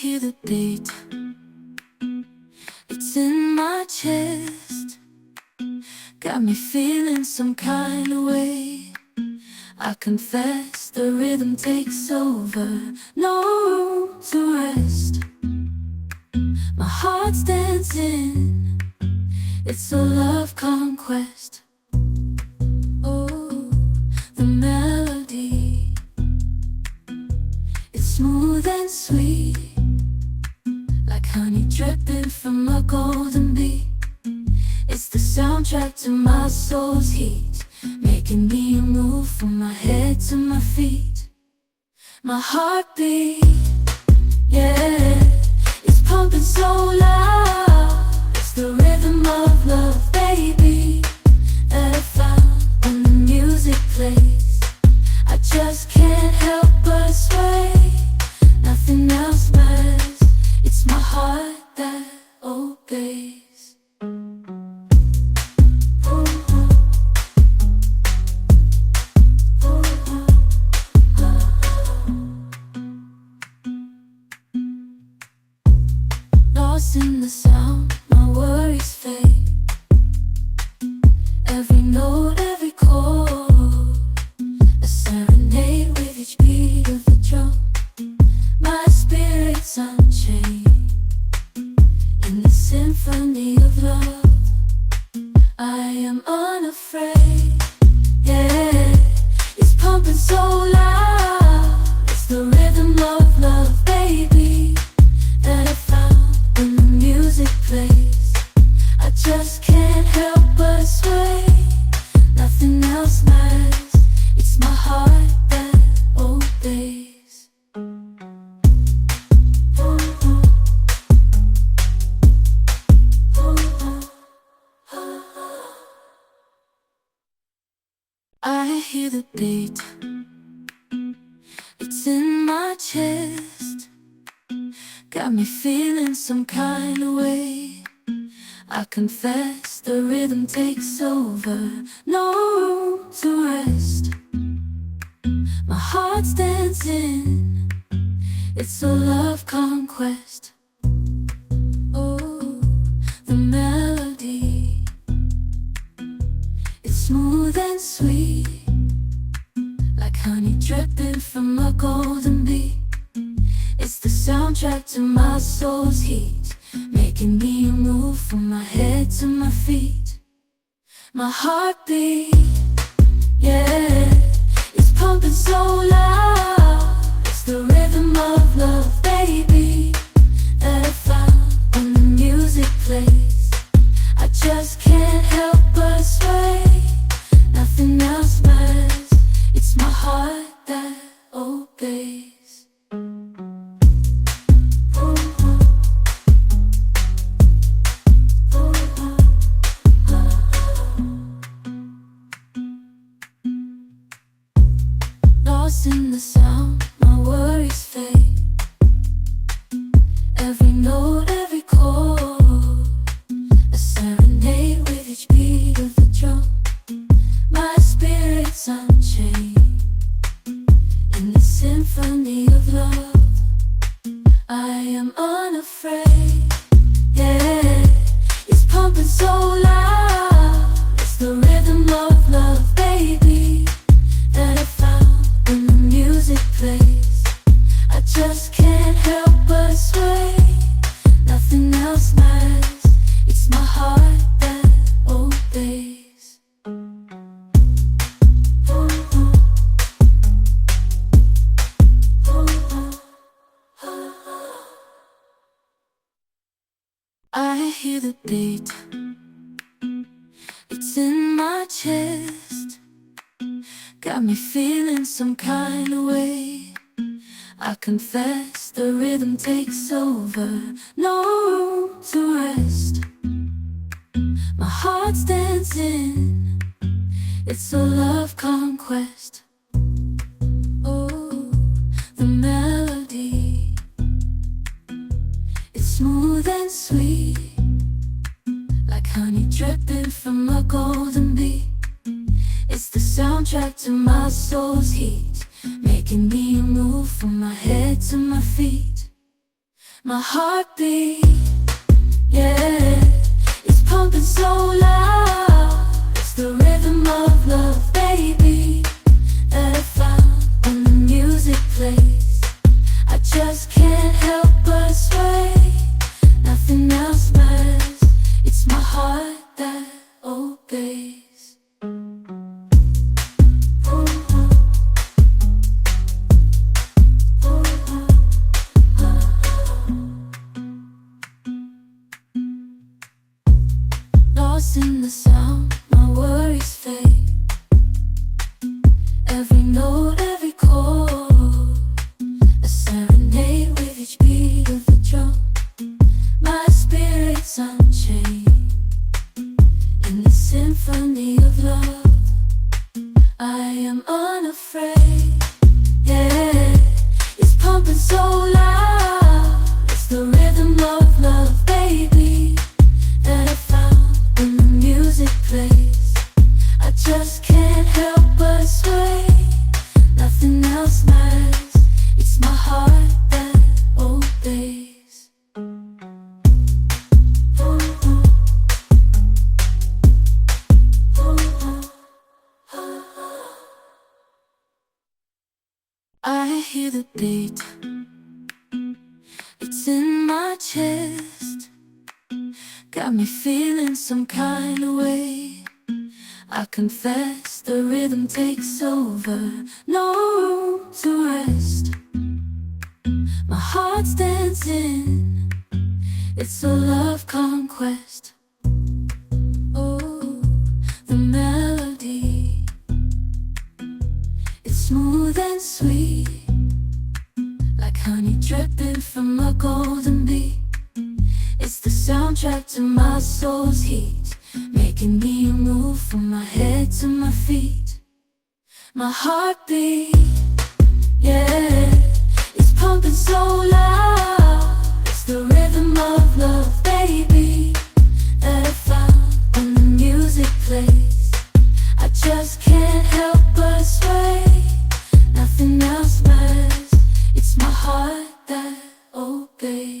hear the beat, it's in my chest. Got me feeling some kind of way. I confess the rhythm takes over, no room to rest. My heart's dancing, it's a love conquest. Oh, the melody, it's smooth and sweet, like honey dripping from a golden bee. It's the soundtrack to my soul's heat, making me move from my head to my feet. My heartbeat, yeah, it's pumping so loud. It's the rhythm of love, baby, that I found when the music plays. I just can't help but sway. Nothing else matters, it's my heart that obeys. Lost in the sound, my worries fade. Every note, every chord, a serenade with each beat of the drum. My spirit's unchained in the symphony of love. I am unafraid, yeah, it's pumping so loud. It's the rhythm of love, baby, that I found when the music plays. I just can't help but sway. Nothing else matters, it's my heart that obeys. I hear the beat, it's in my chest. Got me feeling some kind of way. I confess the rhythm takes over, no room to rest. My heart's dancing, it's a love conquest. Oh, the melody, it's smooth and sweet, like honey dripping from a golden bee. It's the soundtrack to my soul's heat, making me move from my head to my feet. My heartbeat, yeah, it's pumping so loud. It's the rhythm of love, baby, that I found when the music plays. I just can't help but sway. Nothing else matters, it's my heart that obeys. Lost in the sound, my worries fade. Every note, every chord, a serenade with each beat of the drum. My spirit's unchained in the symphony of love. I am unafraid, yeah, it's pumping so loud. It's the rhythm of love, baby, that I found when the music plays. I just can't help but sway. Nothing else matters, it's my heart that obeys. I hear the beat, it's in my chest. Got me feeling some kind of way. I confess the rhythm takes over, no room to rest. My heart's dancing, it's a love conquest. Oh, the melody, it's smooth and sweet, like honey dripping from a golden bee. It's the soundtrack to my soul's heat, making me move from my head to my feet. My heartbeat, yeah, it's pumping so loud. It's the rhythm of love, baby, that I found when the music plays. I just can't help but sway. Nothing else matters. It's my heart that obeys. Lost in the sound, my worries fade. Every note, every chord, a serenade with each beat of the drum. My spirit's unchained in the symphony of love. I am unafraid, yeah, it's pumping so loud. It's the rhythm of love, baby, that I found when the music plays. I just can't help but sway. Nothing else matters. It's my heart that obeys. I hear the beat, it's in my chest, got me feeling some kind of way. I confess the rhythm takes over, no room to rest. My heart's dancing, it's a love conquest. Oh, the melody, it's smooth and sweet, like honey dripping from a golden bee. It's the soundtrack to my soul's heat, making me move from my head to my feet. My heartbeat, yeah, it's pumping so loud. It's the rhythm of love, baby, that I found when the music plays. I just can't help but sway. Nothing else matters. It's my heart that obeys.